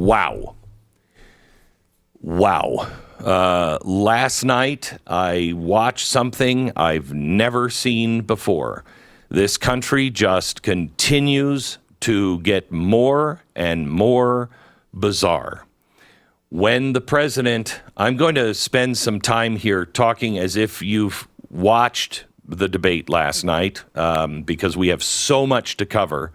Wow. Last night, I watched something I've never seen before. This country just continues to get more and more bizarre. When the president, I'm going to spend some time here talking as if you've watched the debate last night, because we have so much to cover.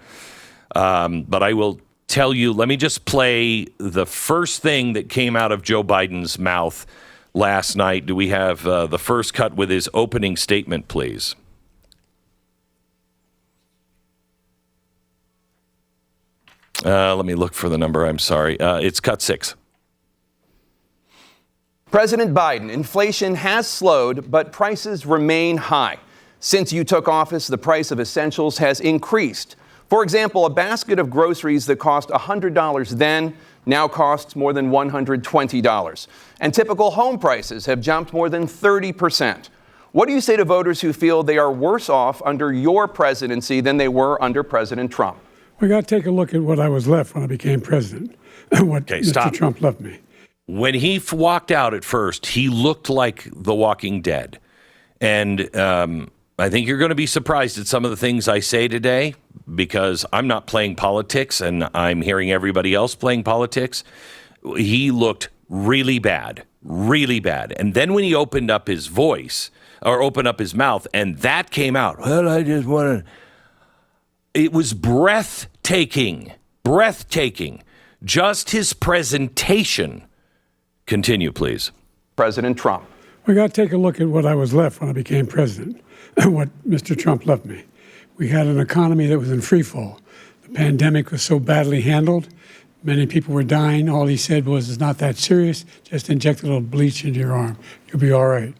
But I will tell you, let me just play the first thing that came out of Joe Biden's mouth last night. Do we have the first cut with his opening statement, please? Let me look for the number. I'm sorry. It's cut 6. President Biden, inflation has slowed, but prices remain high. Since you took office, the price of essentials has increased. For example, a basket of groceries that cost $100 then now costs more than $120. And typical home prices have jumped more than 30%. What do you say to voters who feel they are worse off under your presidency than they were under President Trump? We got to take a look at what I was left when I became president and what Mr. Trump left me. When he walked out at first, he looked like The Walking Dead. And I think you're going to be surprised at some of the things I say today, because I'm not playing politics and I'm hearing everybody else playing politics. He looked really bad. And then when he opened up his voice or opened up his mouth and that came out, well, I just want to. It was breathtaking. Just his presentation. Continue, please. President Trump. We got to take a look at what I was left when I became president and what Mr. Trump left me. We had an economy that was in free fall. The pandemic was so badly handled. Many people were dying. All he said was, it's not that serious. Just inject a little bleach into your arm. You'll be all right.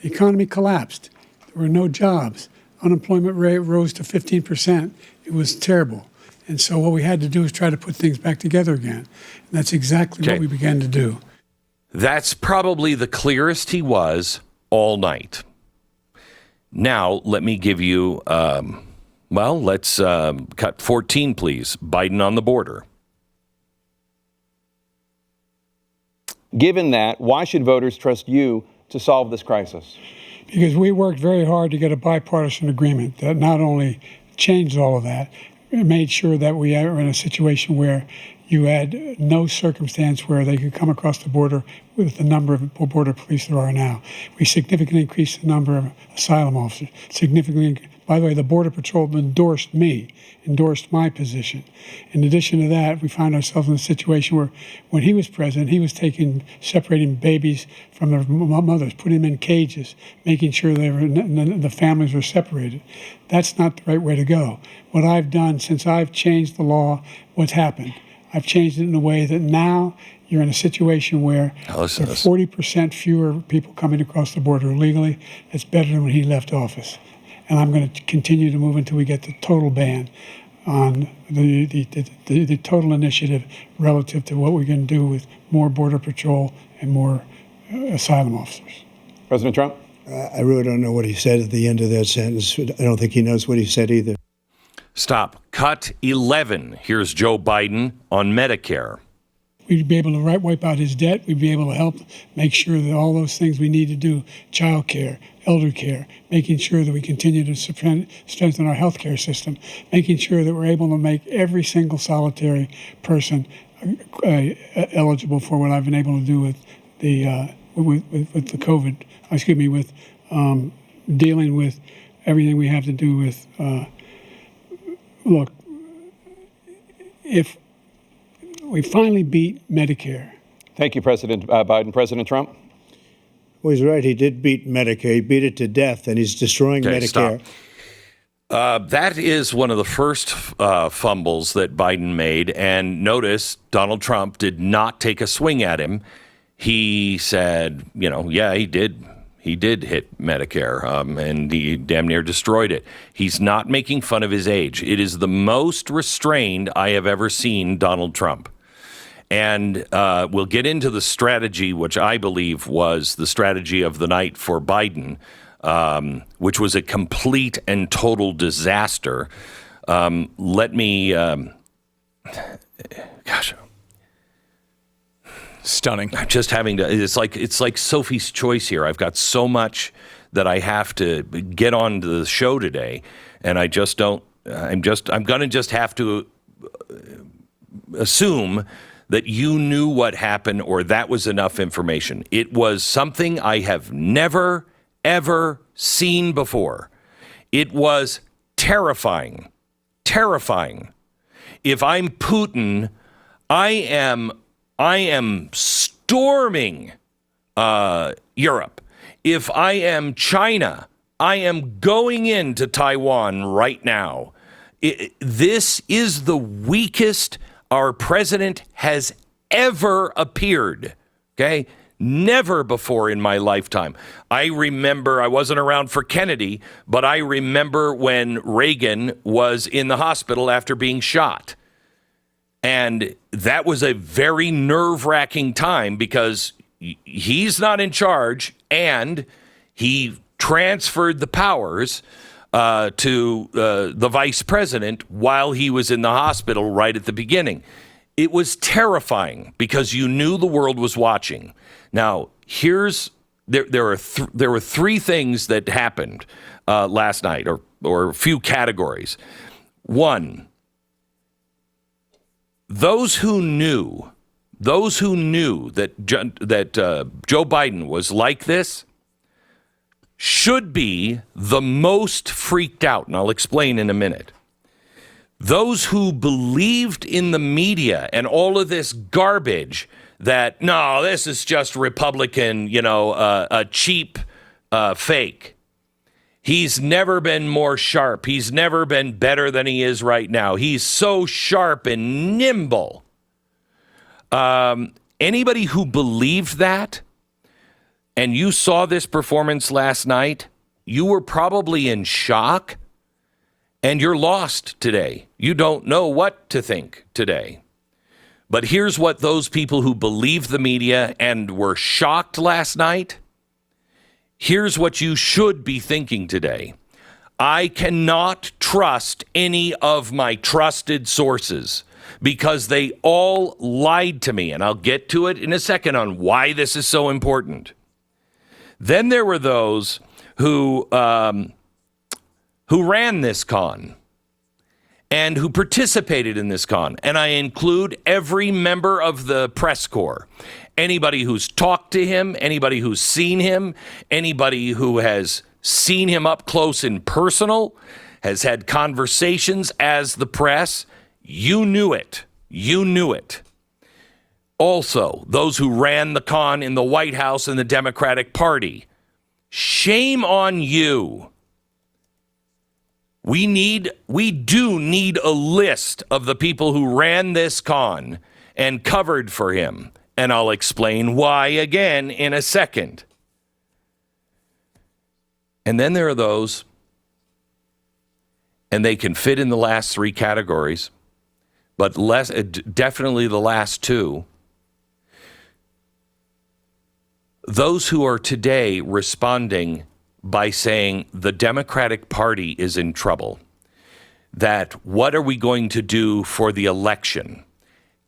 The economy collapsed. There were no jobs. Unemployment rate rose to 15%. It was terrible. And so what we had to do is try to put things back together again. And that's exactly what we began to do. That's probably the clearest he was all night. Now, let me give you, let's cut 14, please. Biden on the border. Given that, why should voters trust you to solve this crisis? Because we worked very hard to get a bipartisan agreement that not only changed all of that, it made sure that we are in a situation where you had no circumstance where they could come across the border with the number of border police there are now. We significantly increased the number of asylum officers. By the way, the Border Patrol endorsed my position. In addition to that, we found ourselves in a situation where when he was president, he was separating babies from their mothers, putting them in cages, making sure the families were separated. That's not the right way to go. What I've done since I've changed the law, what's happened? I've changed it in a way that now you're in a situation where there are 40% fewer people coming across the border illegally. It's better than when he left office. And I'm going to continue to move until we get the total ban on the total initiative relative to what we're going to do with more Border Patrol and more asylum officers. President Trump? I really don't know what he said at the end of that sentence. I don't think he knows what he said either. Stop. Cut 11. Here's Joe Biden on Medicare. We'd be able to wipe out his debt. We'd be able to help make sure that all those things we need to do, child care, elder care, making sure that we continue to strengthen our health care system, making sure that we're able to make every single solitary person eligible for what I've been able to do with the COVID, with dealing with everything we have to do with, look, if we finally beat Medicare. Thank you, President Biden. President Trump? Well, he's right. He did beat Medicare. He beat it to death, and he's destroying Medicare. Stop. That is one of the first fumbles that Biden made. And notice Donald Trump did not take a swing at him. He said, he did. He did hit Medicare, and he damn near destroyed it. He's not making fun of his age. It is the most restrained I have ever seen Donald Trump. And we'll get into the strategy, which I believe was the strategy of the night for Biden, which was a complete and total disaster. Stunning. Just having to, it's like Sophie's Choice here. I've got so much that I have to get on to the show today, and I just don't, I'm going to just have to assume that you knew what happened or that was enough information. It was something I have never, ever seen before. It was terrifying. Terrifying. If I'm Putin, I am storming Europe. If I am China, I am going into Taiwan right now. This is the weakest our president has ever appeared. Okay? Never before in my lifetime. I remember, I wasn't around for Kennedy, but I remember when Reagan was in the hospital after being shot. And that was a very nerve-wracking time because he's not in charge and he transferred the powers to the vice president while he was in the hospital right at the beginning. It was terrifying because you knew the world was watching. Now, there were three things that happened last night, or a few categories. One, those who knew that Joe Biden was like this should be the most freaked out, and I'll explain in a minute. Those who believed in the media and all of this garbage that, no, this is just Republican, a cheap fake. He's never been more sharp. He's never been better than he is right now. He's so sharp and nimble. Anybody who believed that, and you saw this performance last night, you were probably in shock, and you're lost today. You don't know what to think today. But here's what those people who believed the media and were shocked last night, here's what you should be thinking today. I cannot trust any of my trusted sources because they all lied to me. And I'll get to it in a second on why this is so important. Then there were those who ran this con and who participated in this con. And I include every member of the press corps. Anybody who's talked to him, anybody who's seen him, anybody who has seen him up close and personal, has had conversations as the press. You knew it. You knew it. Also, those who ran the con in the White House and the Democratic Party. Shame on you. We do need a list of the people who ran this con and covered for him. And I'll explain why again in a second. And then there are those, and they can fit in the last three categories, but definitely the last two. Those who are today responding by saying the Democratic Party is in trouble, that what are we going to do for the election?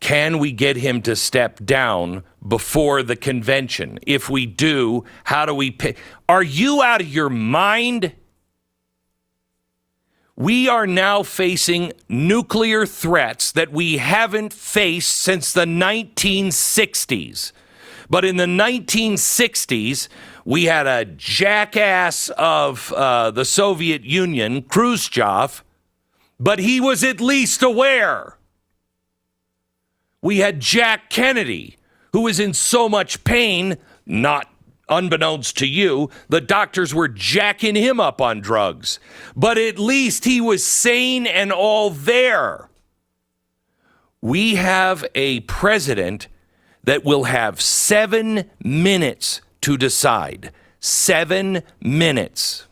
Can we get him to step down before the convention? If we do, how do we pay? Are you out of your mind? We are now facing nuclear threats that we haven't faced since the 1960s. But in the 1960s, we had a jackass of the Soviet Union, Khrushchev, but he was at least aware. We had Jack Kennedy, who was in so much pain, not unbeknownst to you, the doctors were jacking him up on drugs. But at least he was sane and all there. We have a president that will have 7 minutes to decide. 7 minutes.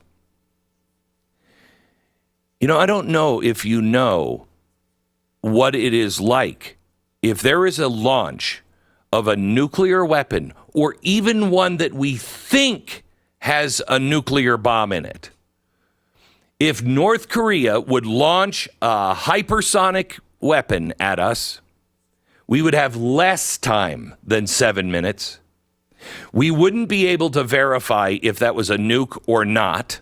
I don't know if you know what it is like if there is a launch of a nuclear weapon, or even one that we think has a nuclear bomb in it. If North Korea would launch a hypersonic weapon at us, We would have less time than 7 minutes. We wouldn't be able to verify if that was a nuke or not.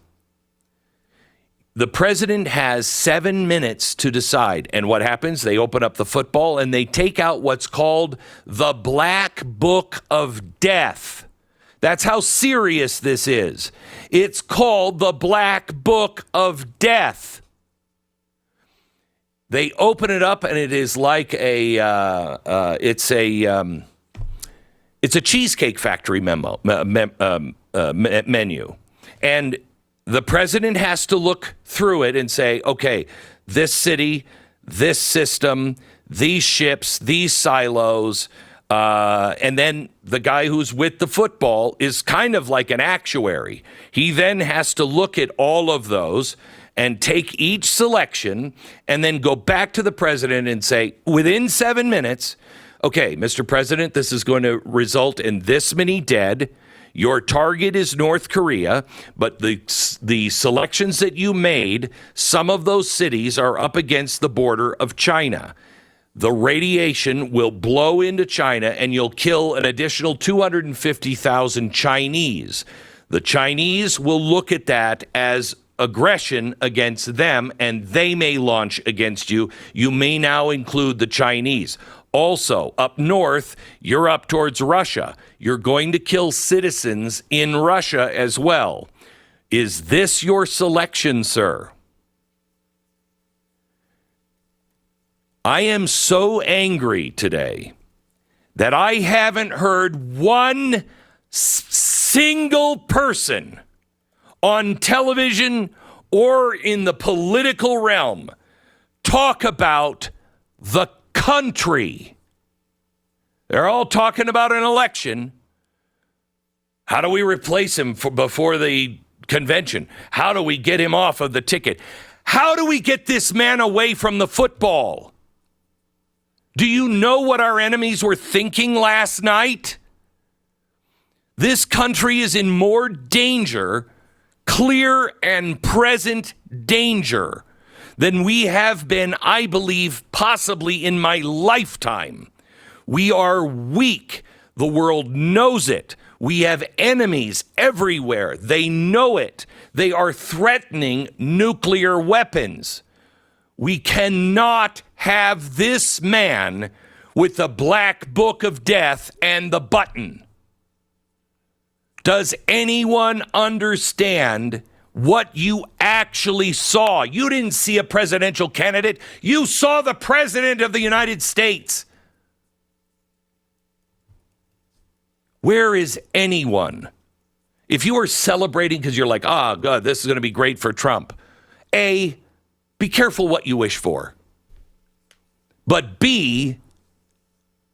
The president has 7 minutes to decide. And what happens? They open up the football and they take out what's called the Black Book of Death. That's how serious this is. It's called the Black Book of Death. They open it up and it is like it's a Cheesecake Factory menu. And the president has to look through it and say, okay, this city, this system, these ships, these silos, and then the guy who's with the football is kind of like an actuary. He then has to look at all of those and take each selection and then go back to the president and say, within 7 minutes, okay, Mr. President, this is going to result in this many dead. Your target is North Korea, but the selections that you made, some of those cities are up against the border of China. The radiation will blow into China and you'll kill an additional 250,000 Chinese. The Chinese will look at that as aggression against them, and they may launch against you. You may now include the Chinese. Also, up north, you're up towards Russia. You're going to kill citizens in Russia as well. Is this your selection, sir? I am so angry today that I haven't heard one single person on television or in the political realm talk about the country. They're all talking about an election. How do we replace him before the convention? How do we get him off of the ticket? How do we get this man away from the football? Do you know what our enemies were thinking last night? This country is in more danger, clear and present danger, than we have been, I believe, possibly in my lifetime. We are weak. The world knows it. We have enemies everywhere. They know it. They are threatening nuclear weapons. We cannot have this man with the Black Book of Death and the button. Does anyone understand what you actually saw? You didn't see a presidential candidate. You saw the President of the United States. Where is anyone? If you are celebrating because you're like, oh, God, this is going to be great for Trump. A, be careful what you wish for. But B,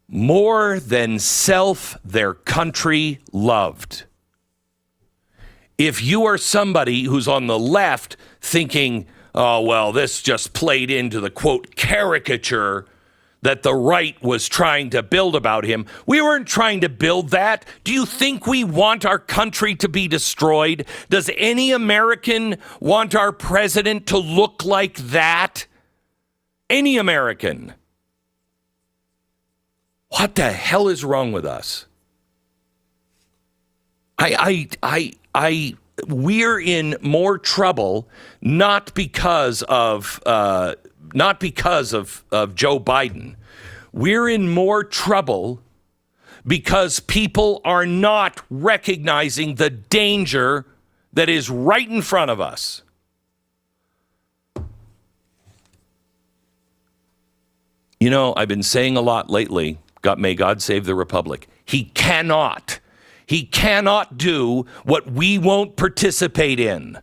more than self, their country loved. If you are somebody who's on the left thinking, oh, well, this just played into the, quote, caricature that the right was trying to build about him. We weren't trying to build that. Do you think we want our country to be destroyed? Does any American want our president to look like that? Any American? What the hell is wrong with us? We're in more trouble, not because of Joe Biden. We're in more trouble because people are not recognizing the danger that is right in front of us. You know, I've been saying a lot lately, may God save the Republic. He cannot do what we won't participate in.